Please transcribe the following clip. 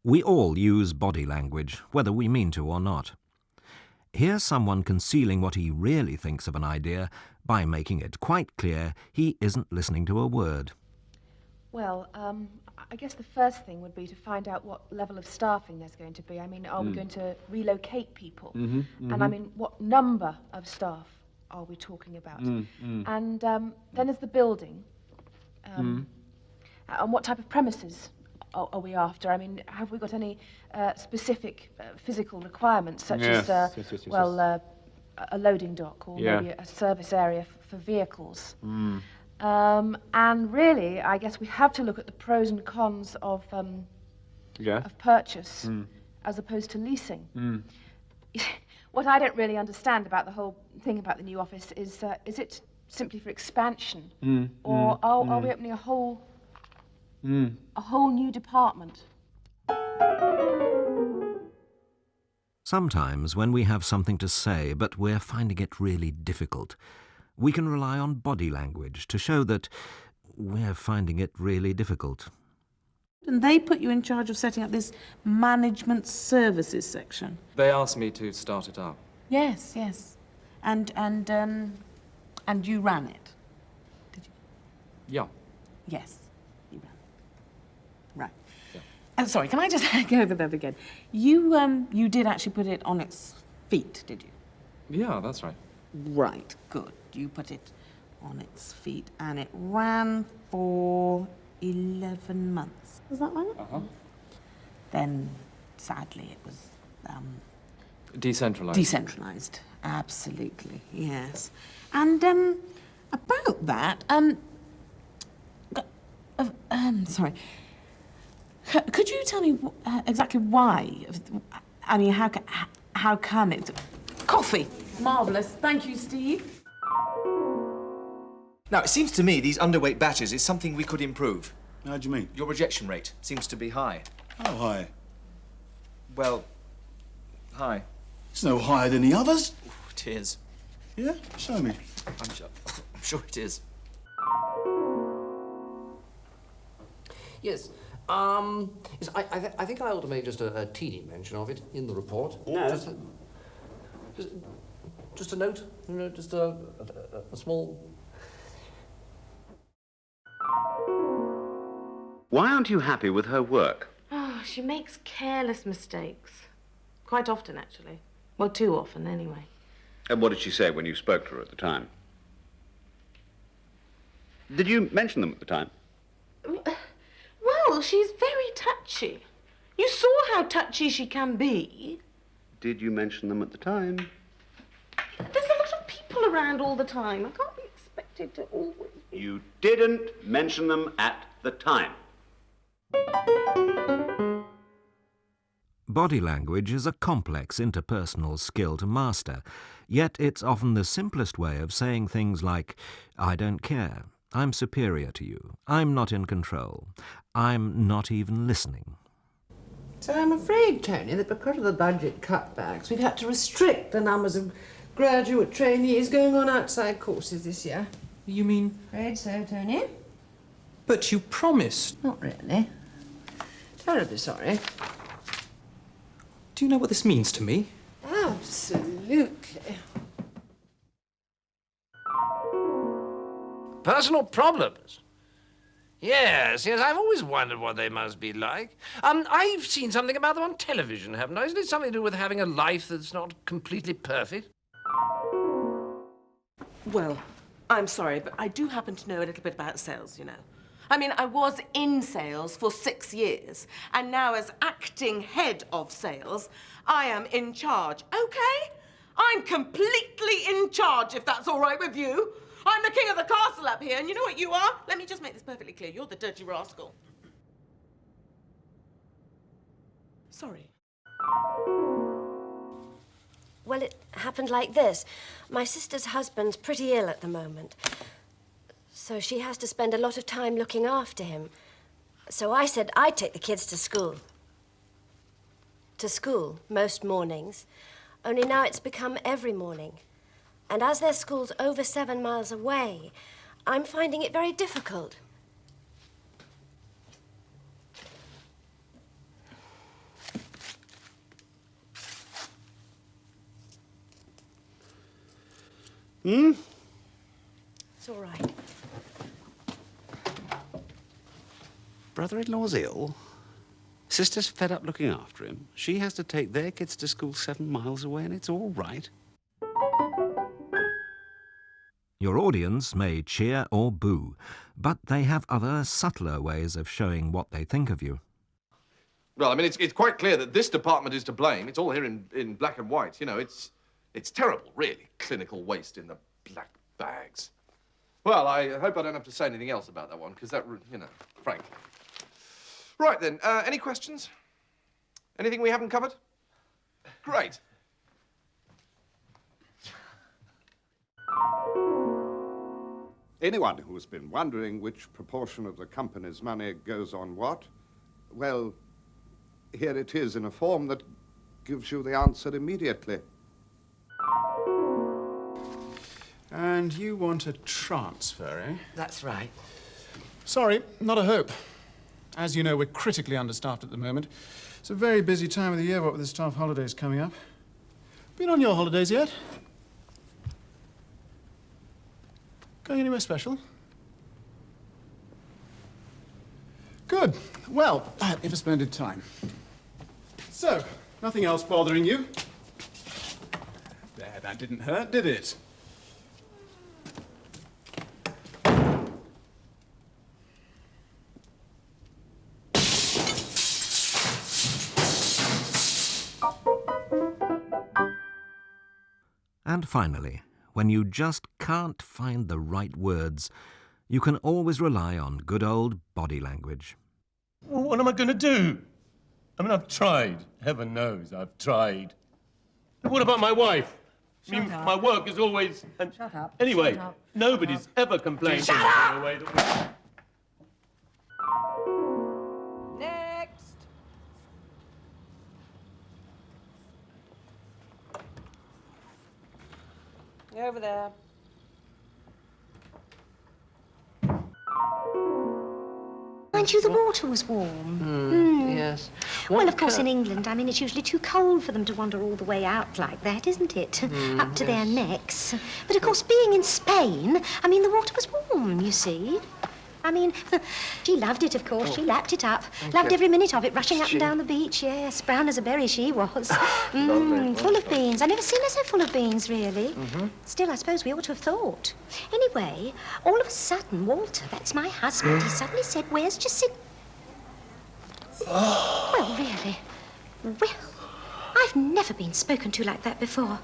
We all use body language, whether we mean to or not. Here's someone concealing what he really thinks of an idea by making it quite clear he isn't listening to a word. Well, I guess the first thing would be to find out what level of staffing there's going to be. I mean, are we going to relocate people? And I mean, what number of staff are we talking about? And then there's the building. And what type of premises are we after? I mean, have we got any specific physical requirements, such as, a loading dock or maybe a service area for vehicles? And really, I guess we have to look at the pros and cons of purchase as opposed to leasing. What I don't really understand about the whole thing about the new office is it simply for expansion, or are we opening a whole new department? Sometimes when we have something to say but we're finding it really difficult, we can rely on body language to show that we're finding it really difficult. And they put you in charge of setting up this management services section. They asked me to start it up. Yes. And you ran it, did you? Yeah. Yes, you ran it. Right. Yeah. Sorry, can I just go over that again? You did actually put it on its feet, did you? Yeah, that's right. Right, good. You put it on its feet, and it ran for 11 months. Is that right? Uh-huh. Then, sadly, it was Decentralised. decentralised. Absolutely, yes. And about that, sorry. Could you tell me exactly why? I mean, how come it? Coffee. Marvellous. Thank you, Steve. Now, it seems to me these underweight batches is something we could improve. How do you mean? Your rejection rate seems to be high. How high? Well, high. It's no higher than the others. Ooh, it is. Yeah? Show me. I'm sure it is. Yes. Yes, I think I ought to make just a teeny mention of it in the report. No. Just a note, you know, just a small... Why aren't you happy with her work? Oh, she makes careless mistakes. Quite often, actually. Well, too often, anyway. And what did she say when you spoke to her at the time? Did you mention them at the time? Well, she's very touchy. You saw how touchy she can be. Did you mention them at the time? There's a lot of people around all the time. I can't be expected to always... You didn't mention them at the time. Body language is a complex interpersonal skill to master, yet it's often the simplest way of saying things like, I don't care, I'm superior to you, I'm not in control, I'm not even listening. So I'm afraid, Tony, that because of the budget cutbacks, we've had to restrict the numbers of graduate trainees going on outside courses this year. You mean? Afraid so, Tony. But you promised. Not really. Terribly sorry. Do you know what this means to me? Absolutely. Personal problems? Yes, I've always wondered what they must be like. I've seen something about them on television, haven't I? Isn't it something to do with having a life that's not completely perfect? Well, I'm sorry, but I do happen to know a little bit about sales, you know. I mean, I was in sales for 6 years, and now as acting head of sales, I am in charge, okay? I'm completely in charge, if that's all right with you. I'm the king of the castle up here, and you know what you are? Let me just make this perfectly clear. You're the dirty rascal. Sorry. Well, it happened like this. My sister's husband's pretty ill at the moment. So she has to spend a lot of time looking after him. So I said I'd take the kids to school. To school, most mornings. Only now it's become every morning. And as their school's over 7 miles away, I'm finding it very difficult. Hmm? It's all right. Brother-in-law's ill. Sister's fed up looking after him. She has to take their kids to school 7 miles away, and it's all right. Your audience may cheer or boo, but they have other, subtler ways of showing what they think of you. Well, I mean, it's quite clear that this department is to blame. It's all here in black and white. You know, it's terrible, really. Clinical waste in the black bags. Well, I hope I don't have to say anything else about that one, because that, you know, frankly. Right, then, any questions? Anything we haven't covered? Great. Anyone who's been wondering which proportion of the company's money goes on what, well, here it is in a form that gives you the answer immediately. And you want a transfer, eh? That's right. Sorry, not a hope. As you know, we're critically understaffed at the moment. It's a very busy time of the year, what with the staff holidays coming up. Been on your holidays yet? Going anywhere special? Good. Well, I hope you have a splendid time. So, nothing else bothering you? There, that didn't hurt, did it? And finally, when you just can't find the right words, you can always rely on good old body language. Well, what am I going to do? I mean, I've tried. Heaven knows I've tried. But what about my wife? My work is always... And Shut up. Anyway, Shut up. nobody's ever complained Shut in up! the way that Next. Over there. Mind you, the water was warm. Yes. Well, of course, in England, I mean, it's usually too cold for them to wander all the way out like that, isn't it? Up to their necks. But, of course, being in Spain, I mean, the water was warm, you see. I mean, she loved it, of course. She lapped it up. Loved every minute of it, rushing up and down the beach. Yes, brown as a berry she was. Full of beans. I've never seen her so full of beans, really. Still, I suppose we ought to have thought. Anyway, all of a sudden, Walter, that's my husband, he suddenly said, "Where's Jacinta?" Well, really. Well, I've never been spoken to like that before.